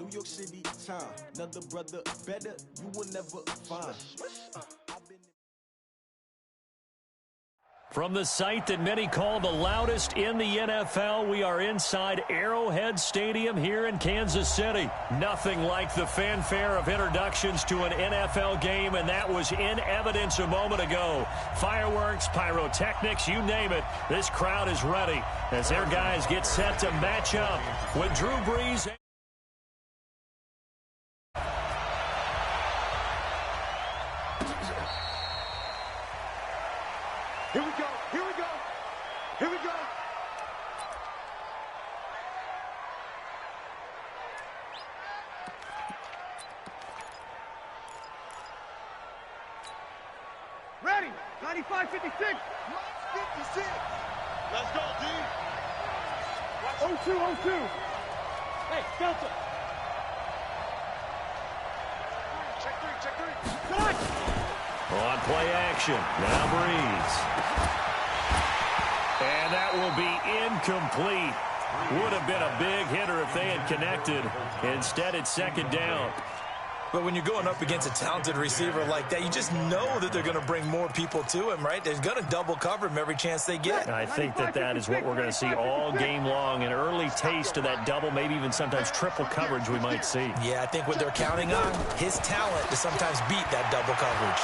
New York City time. Another brother better, you will never find. From the site that many call the loudest in the NFL, we are inside Arrowhead Stadium here in Kansas City. Nothing like the fanfare of introductions to an NFL game, and that was in evidence a moment ago. Fireworks, pyrotechnics, you name it. This crowd is ready as their guys get set to match up with Drew Brees. Here we go, here we go, here we go. Ready, 95-56. 56. Let's go, D. 0-2. Hey, Delta. Check three. Cut! On play action, now Brees. And that will be incomplete. Would have been a big hitter if they had connected. Instead, it's second down. But when you're going up against a talented receiver like that, you just know that they're going to bring more people to him, right? They're going to double cover him every chance they get. I think that is what we're going to see all game long. An early taste of that double, maybe even sometimes triple coverage we might see. Yeah, I think what they're counting on, his talent to sometimes beat that double coverage.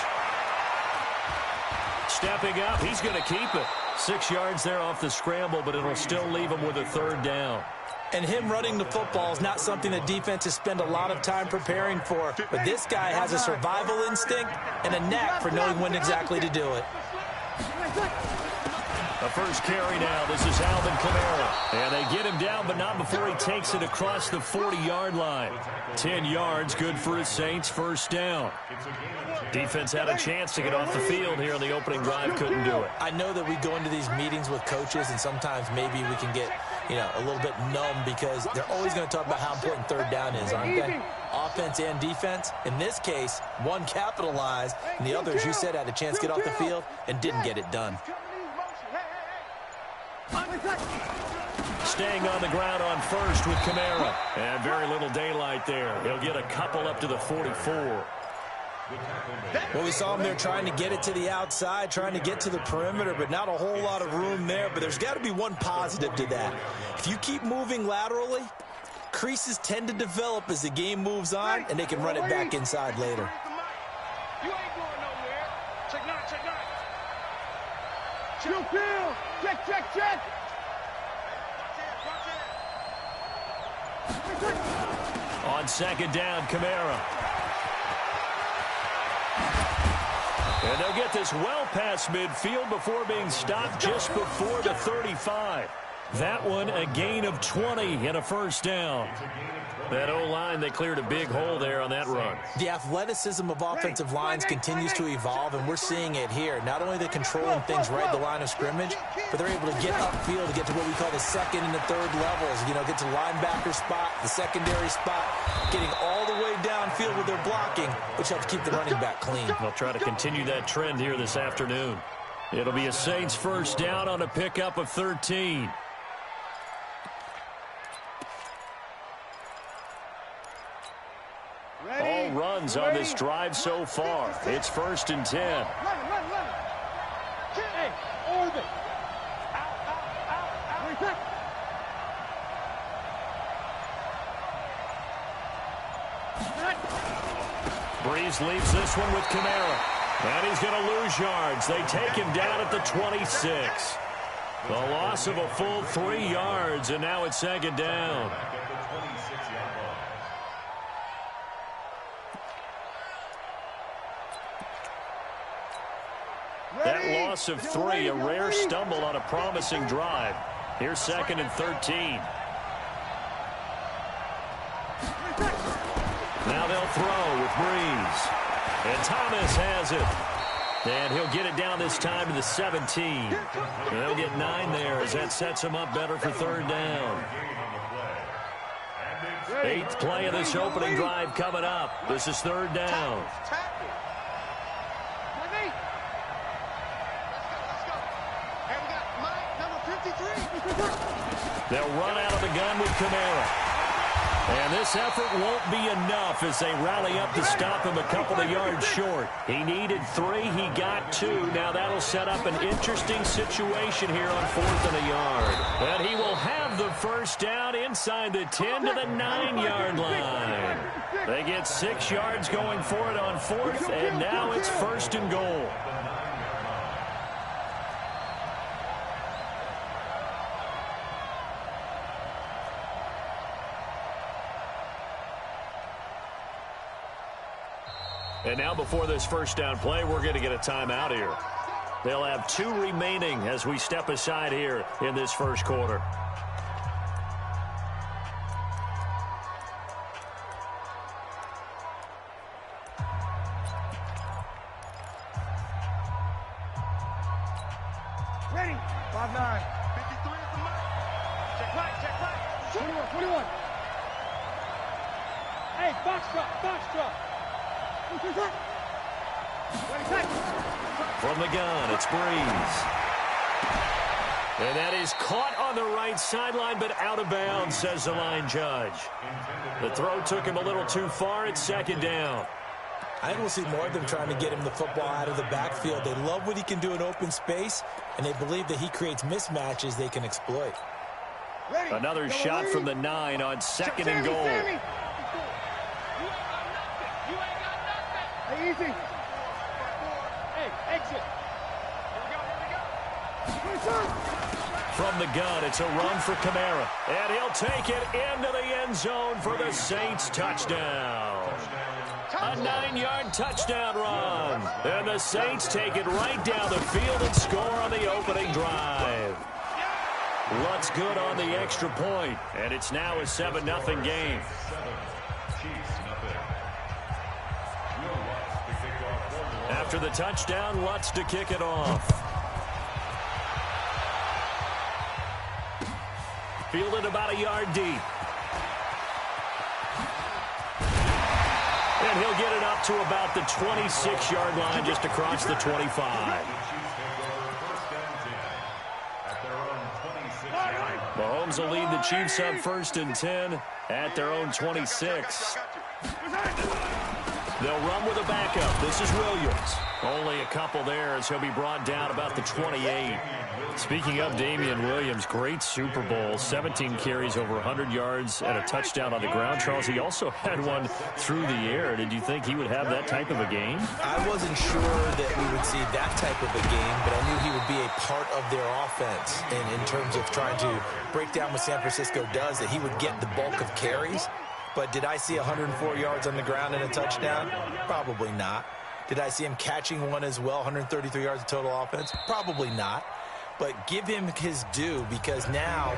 Stepping up, he's going to keep it. 6 yards there off the scramble, but it'll still leave him with a third down. And him running the football is not something that defenses spend a lot of time preparing for. But this guy has a survival instinct and a knack for knowing when exactly to do it. The first carry now. This is Alvin Kamara. And they get him down, but not before he takes it across the 40-yard line. 10 yards, good for his Saints, first down. Defense had a chance to get off the field here in the opening drive, couldn't do it. I know that we go into these meetings with coaches, and sometimes maybe we can get, a little bit numb because they're always going to talk about how important third down is, aren't they? Offense and defense. In this case, one capitalized, and the other, as you said, had a chance to get off the field and didn't get it done. Staying on the ground on first with Kamara. And very little daylight there. He'll get a couple up to the 44. Well, we saw him there trying to get it to the outside, trying to get to the perimeter, but not a whole lot of room there. But there's got to be one positive to that. If you keep moving laterally, creases tend to develop as the game moves on, and they can run it back inside later. You ain't going nowhere. Check nine. Chill field. Check. On second down, Kamara. And they'll get this well past midfield before being stopped just before the 35. That one a gain of 20 and a first down. That O-line, they cleared a big hole there on that run. The athleticism of offensive lines continues to evolve, and we're seeing it here. Not only are they controlling things right at the line of scrimmage, but they're able to get upfield to get to what we call the second and the third levels. Get to the linebacker spot, the secondary spot, getting all the way downfield with their blocking, which helps keep the running back clean. They'll try to continue that trend here this afternoon. It'll be a Saints first down on a pickup of 13. All runs on this drive so far. It's first and 10. Run. Hey, orbit. Out. Brees leaves this one with Kamara. And he's going to lose yards. They take him down at the 26. The loss of a full 3 yards, and now it's second down. That loss of 3, a rare stumble on a promising drive. Here's second and 13. Now they'll throw with Brees. And Thomas has it. And he'll get it down this time to the 17. And they'll get 9 there as that sets him up better for third down. 8th play of this opening drive coming up. This is third down. They'll run out of the gun with Kamara. And this effort won't be enough as they rally up to stop him a couple of yards short. He needed 3. He got 2. Now that'll set up an interesting situation here on 4th and a yard. And he will have the first down inside the 10 to the 9-yard line. They get 6 yards going for it on 4th, and now it's 1st and goal. And now before this first down play, we're going to get a timeout here. They'll have 2 remaining as we step aside here in this first quarter. Ready. 5-9. 53 at the mark. Check back. 21. Hey, box drop. From the gun, it's Breeze. And that is caught on the right sideline, but out of bounds, says the line judge. The throw took him a little too far. It's 2nd down. I think we'll see more of them trying to get him the football out of the backfield. They love what he can do in open space, and they believe that he creates mismatches they can exploit. Another shot from the 9 on 2nd and goal. Hey, easy. Hey, exit. Here we go. From the gun, it's a run for Kamara. And he'll take it into the end zone for the Saints touchdown. A 9-yard touchdown run. And the Saints take it right down the field and score on the opening drive. Lutz good on the extra point, and it's now a 7-0 game. After the touchdown, Lutz to kick it off. Fielded about a yard deep. And he'll get it up to about the 26-yard line, just across the 25. Mahomes will lead the Chiefs up 1st and 10 at their own 26. They'll run with a backup. This is Williams. Only a couple there as he'll be brought down about the 28. Speaking of Damian Williams, great Super Bowl. 17 carries, over 100 yards, and a touchdown on the ground. Charles, he also had one through the air. Did you think he would have that type of a game? I wasn't sure that we would see that type of a game, but I knew he would be a part of their offense. And in terms of trying to break down what San Francisco does, that he would get the bulk of carries. But did I see 104 yards on the ground and a touchdown? Probably not. Did I see him catching one as well, 133 yards of total offense? Probably not. But give him his due, because now,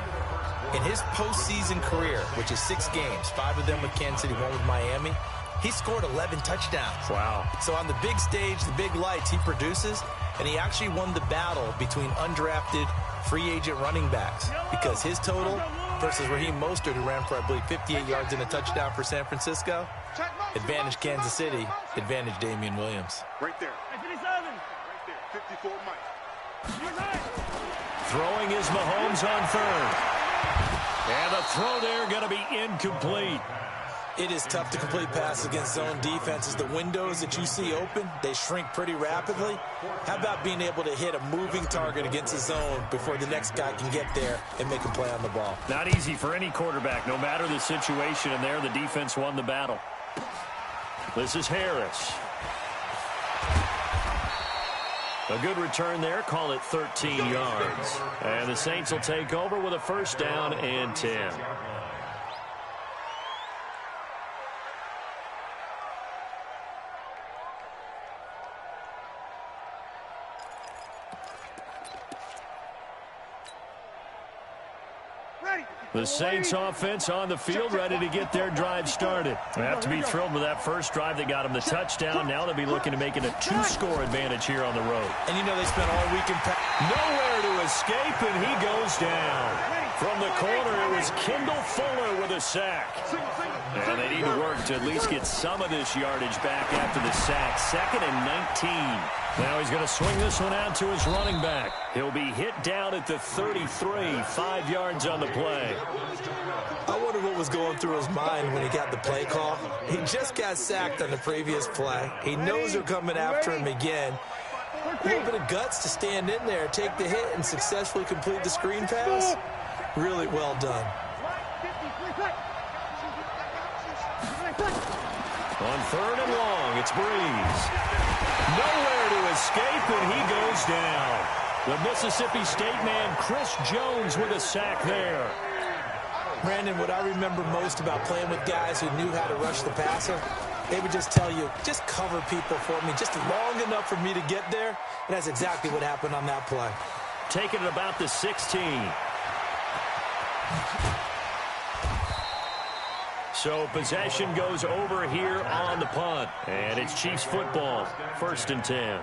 in his postseason career, which is 6 games, 5 of them with Kansas City, 1 with Miami, he scored 11 touchdowns. Wow. So on the big stage, the big lights, he produces, and he actually won the battle between undrafted free agent running backs, because his total versus Raheem Mostert, who ran for, I believe, 58 yards and a touchdown for San Francisco, advantage Kansas City, advantage Damian Williams. Right there. 54 Mike. Throwing is Mahomes on 3rd. And the throw there going to be incomplete. It is tough to complete passes against zone defenses. The windows that you see open, they shrink pretty rapidly. How about being able to hit a moving target against the zone before the next guy can get there and make a play on the ball? Not easy for any quarterback, no matter the situation, and there the defense won the battle. This is Harris. A good return there, call it 13 yards. And the Saints will take over with a 1st down and 10. The Saints offense on the field, ready to get their drive started. They have to be thrilled with that first drive that got them the touchdown. Now they'll be looking to make it a 2-score advantage here on the road. And you know they spent all week in nowhere to escape, and he goes down. From the corner, it was Kendall Fuller with a sack. And they need to work to at least get some of this yardage back after the sack. 2nd and 19. Now he's going to swing this one out to his running back. He'll be hit down at the 33, 5 yards on the play. I wonder wonder what was going through his mind when he got the play call. He just got sacked on the previous play. He knows they're coming after him again. A little bit of guts to stand in there, take the hit, and successfully complete the screen pass. Really well done. On 3rd and long, it's Breeze. Nowhere to escape, and he goes down. The Mississippi State man, Chris Jones, with a sack there. Brandon, what I remember most about playing with guys who knew how to rush the passer, they would just tell you, just cover people for me, just long enough for me to get there. And that's exactly what happened on that play. Taking it about the 16. So possession goes over here on the punt. And it's Chiefs football, 1st and 10.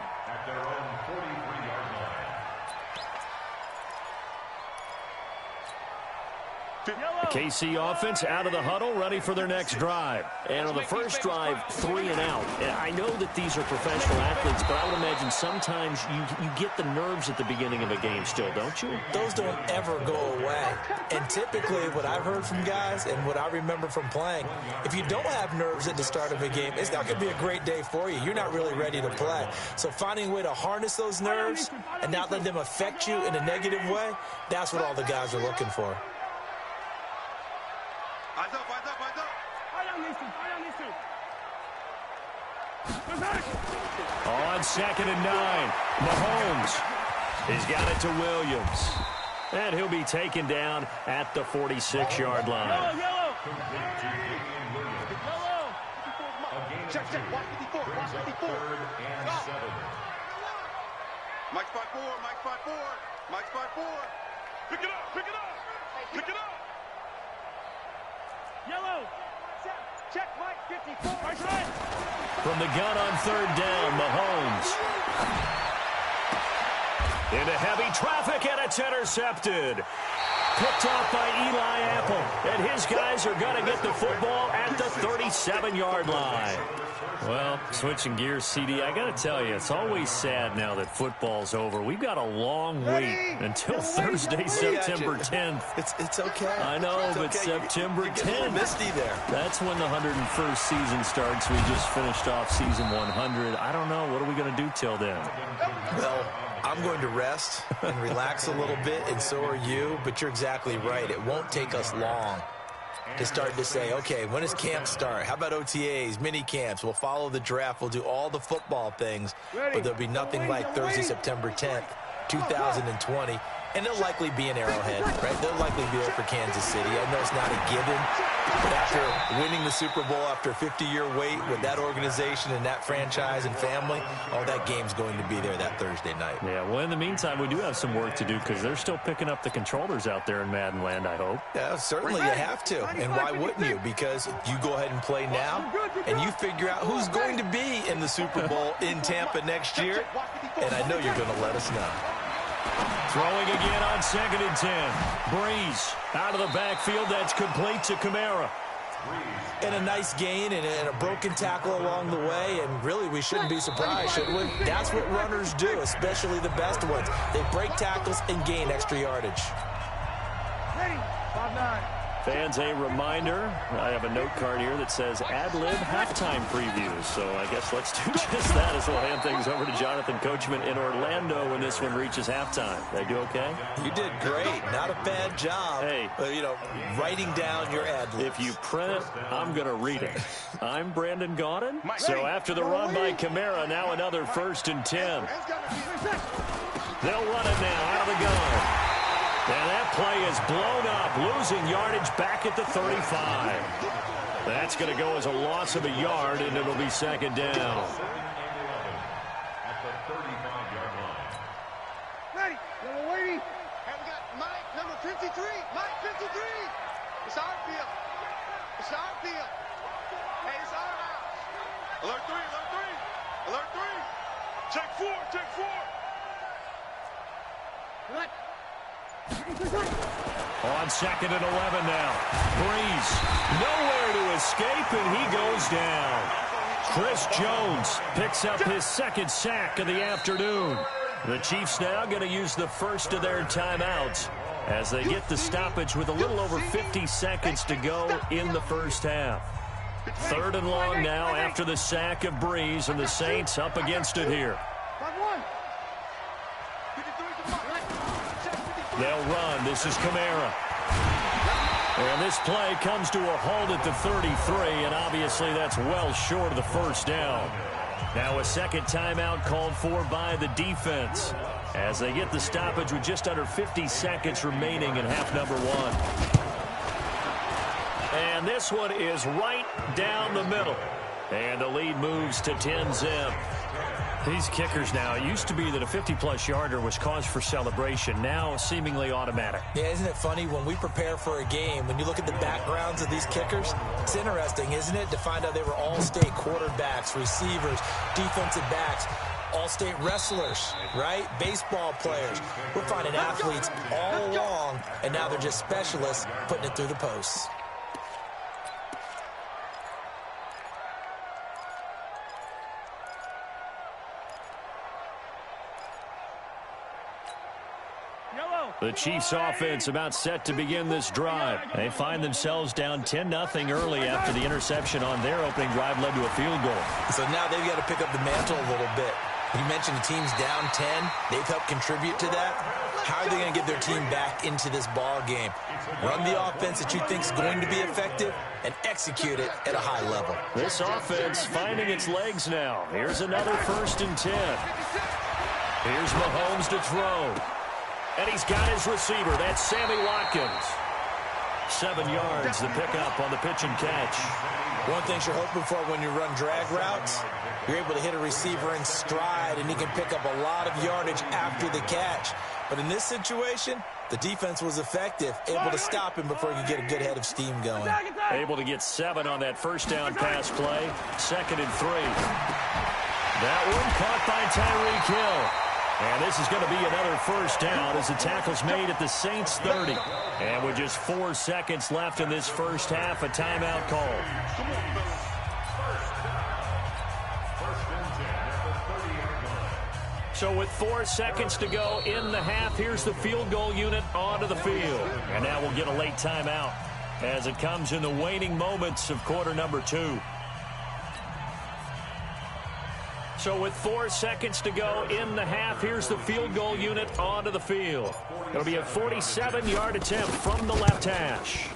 The KC offense out of the huddle, ready for their next drive. And on the first drive, 3 and out. And I know that these are professional athletes, but I would imagine sometimes you get the nerves at the beginning of a game still, don't you? Those don't ever go away. And typically what I've heard from guys and what I remember from playing, if you don't have nerves at the start of a game, it's not going to be a great day for you. You're not really ready to play. So finding a way to harness those nerves and not let them affect you in a negative way, that's what all the guys are looking for. On 2nd and 9, Mahomes has got it to Williams. And he'll be taken down at the 46-yard line. Yellow. Check, watch 54, watch 54. Mike's 5-4, Mike's 5-4, Mike's 5-4. Pick it up. Yellow. Check, Mike, 54. Mike's right. From the gun on 3rd down, Mahomes. Into heavy traffic, and it's intercepted. Picked off by Eli Apple. And his guys are going to get the football at the 37-yard line. Well, switching gears, CD, I got to tell you, it's always sad now that football's over. We've got a long wait until Thursday, September 10th. It's okay. I know, it's but okay. September 10th. Misty there. That's when the 101st season starts. We just finished off season 100. I don't know. What are we going to do till then? Well, I'm going to rest and relax a little bit, and so are you. But you're exactly right. It won't take us long to start to say, okay, when does camp start? How about OTAs, mini camps? We'll follow the draft. We'll do all the football things. But there'll be nothing like Thursday, September 10th, 2020. And they'll likely be in Arrowhead, right? They'll likely be there for Kansas City. I know it's not a given, but after winning the Super Bowl, after a 50-year wait with that organization and that franchise and family, that game's going to be there that Thursday night. Yeah, well, in the meantime, we do have some work to do because they're still picking up the controllers out there in Madden Land, I hope. Yeah, certainly you have to. And why wouldn't you? Because you go ahead and play now, and you figure out who's going to be in the Super Bowl in Tampa next year, and I know you're going to let us know. Throwing again on 2nd and 10. Breeze out of the backfield. That's complete to Kamara. And a nice gain and a broken tackle along the way. And really, we shouldn't be surprised, should we? That's what runners do, especially the best ones. They break tackles and gain extra yardage. Ready. 5-9. Fans, a reminder, I have a note card here that says ad-lib halftime previews. So I guess let's do just that as we'll hand things over to Jonathan Coachman in Orlando when this one reaches halftime. Did I do okay? You did great. Not a bad job. Hey. Writing down your ad-libs. If you print it, I'm going to read it. I'm Brandon Gaudin. So after the run by Kamara, now another 1st and 10. They'll run it now out of the gun. And that play is blown up, losing yardage back at the 35. That's going to go as a loss of a yard, and it'll be 2nd down. At the 35-yard line. Ready. Little lady. And we got Mike, number 53. Mike, 53. It's our field. It's our field. Hey, it's our house. Alert 3, alert 3. Alert 3. Check 4, check 4. What? On 2nd and 11 now. Breeze nowhere to escape, and he goes down. Chris Jones picks up his 2nd sack of the afternoon. The Chiefs now going to use the first of their timeouts as they get the stoppage with a little over 50 seconds to go in the first half. 3rd and long now after the sack of Breeze, and the Saints up against it here. They'll run. This is Kamara. And this play comes to a halt at the 33, and obviously that's well short of the first down. Now a second timeout called for by the defense as they get the stoppage with just under 50 seconds remaining in half number 1. And this one is right down the middle. And the lead moves to 10-zip. These kickers now, it used to be that a 50-plus yarder was cause for celebration. Now seemingly automatic. Yeah, isn't it funny when we prepare for a game, when you look at the backgrounds of these kickers, it's interesting, isn't it, to find out they were all-state quarterbacks, receivers, defensive backs, all-state wrestlers, right? Baseball players. We're finding athletes all along, and now they're just specialists putting it through the posts. The Chiefs offense about set to begin this drive. They find themselves down 10-0 early after the interception on their opening drive led to a field goal. So now they've got to pick up the mantle a little bit. You mentioned the team's down 10. They've helped contribute to that. How are they going to get their team back into this ball game? Run the offense that you think is going to be effective and execute it at a high level. This offense finding its legs now. Here's another 1st and 10. Here's Mahomes to throw. And he's got his receiver. That's Sammy Watkins. 7 yards, the pickup on the pitch and catch. One thing you're hoping for when you run drag routes, you're able to hit a receiver in stride, and he can pick up a lot of yardage after the catch. But in this situation, the defense was effective, able to stop him before he could get a good head of steam going. Able to get 7 on that first down pass play. 2nd and 3. That one caught by Tyreek Hill. And this is going to be another first down as the tackle's made at the Saints 30. And with just 4 seconds left in this first half, a timeout call. So with 4 seconds to go in the half, here's the field goal unit onto the field. And now we'll get a late timeout as it comes in the waning moments of quarter number 2. So with 4 seconds to go in the half, here's the field goal unit onto the field. It'll be a 47-yard attempt from the left hash.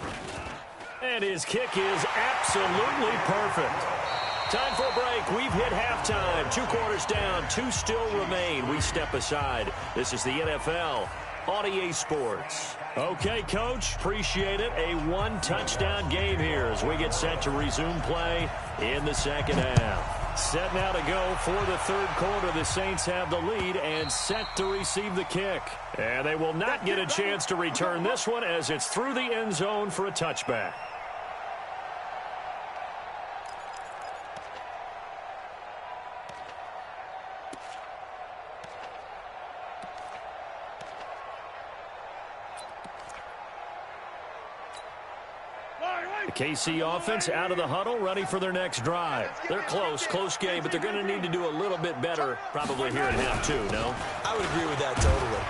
And his kick is absolutely perfect. Time for a break. We've hit halftime. 2 quarters down, 2 still remain. We step aside. This is the NFL on EA Sports. Okay, Coach, appreciate it. A 1-touchdown game here as we get set to resume play in the second half. Set now to go for the 3rd quarter. The Saints have the lead and set to receive the kick. And they will not get a chance to return this one as it's through the end zone for a touchback. The KC offense out of the huddle, ready for their next drive. They're close game, but they're going to need to do a little bit better probably here in half 2, no? I would agree with that totally.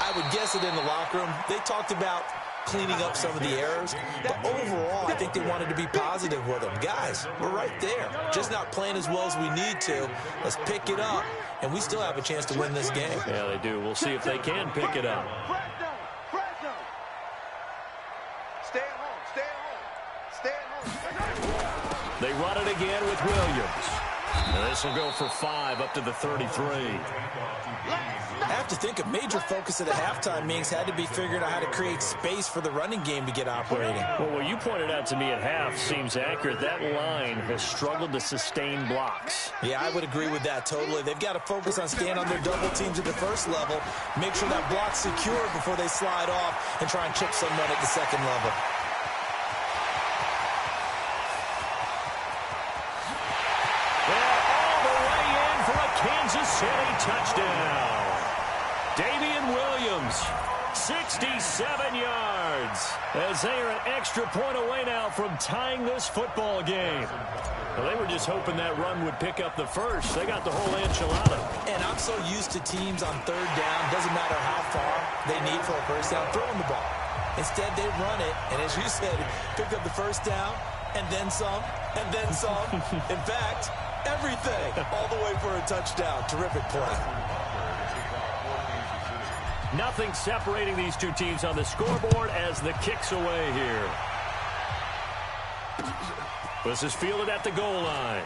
I would guess it in the locker room. They talked about cleaning up some of the errors, but overall, I think they wanted to be positive with them. Guys, we're right there. Just not playing as well as we need to. Let's pick it up, and we still have a chance to win this game. Yeah, they do. We'll see if they can pick it up. They run it again with Williams. And this will go for 5 up to the 33. I have to think a major focus of the halftime meetings had to be figuring out how to create space for the running game to get operating. Well, what you pointed out to me at half seems accurate. That line has struggled to sustain blocks. Yeah, I would agree with that totally. They've got to focus on staying on their double teams at the first level, make sure that block's secure before they slide off and try and chip someone at the second level. Kansas City touchdown. Damian Williams, 67 yards, as they are an extra point away now from tying this football game. Well, they were just hoping that run would pick up the first. They got the whole enchilada. And I'm so used to teams on third down, doesn't matter how far they need for a first down, throwing the ball. Instead, they run it, and as you said, pick up the first down, and then some, and then some. In fact, everything, all the way for a touchdown. Terrific play. Nothing separating these two teams on the scoreboard as the kick's away here. This is fielded at the goal line.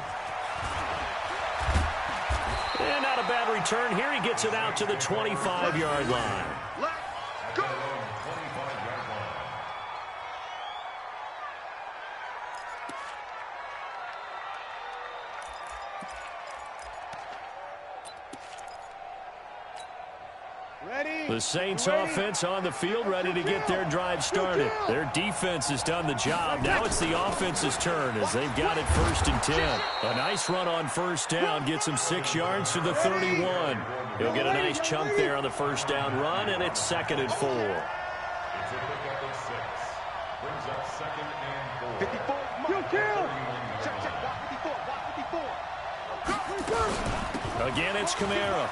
And not a bad return here. He gets it out to the 25-yard line. Let's go. The Saints offense on the field, ready to get their drive started. Their defense has done the job. Now it's the offense's turn as they've got it 1st and 10. A nice run on first down gets him 6 yards to the 31. He'll get a nice chunk there on the first down run, and it's 2nd and 4. It's a pickup of 6. Brings up 2nd and 4. 54. Check, check. Block 54. Again, it's Kamara.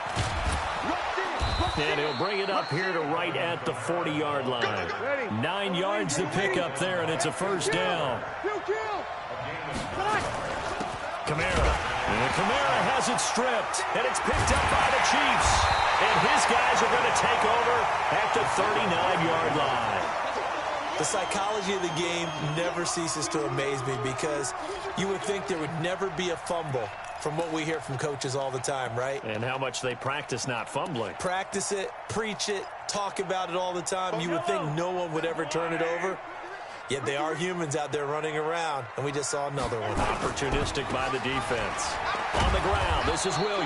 And he'll bring it up here to right at the 40-yard line. 9 yards to pick up there, and it's a first down. Kamara. And Kamara has it stripped, and it's picked up by the Chiefs. And his guys are going to take over at the 39-yard line. The psychology of the game never ceases to amaze me because you would think there would never be a fumble from what we hear from coaches all the time, right? And how much they practice not fumbling. Practice it, preach it, talk about it all the time. You would think no one would ever turn it over. Yet they are humans out there running around, and we just saw another one. Opportunistic by the defense. On the ground, this is Williams.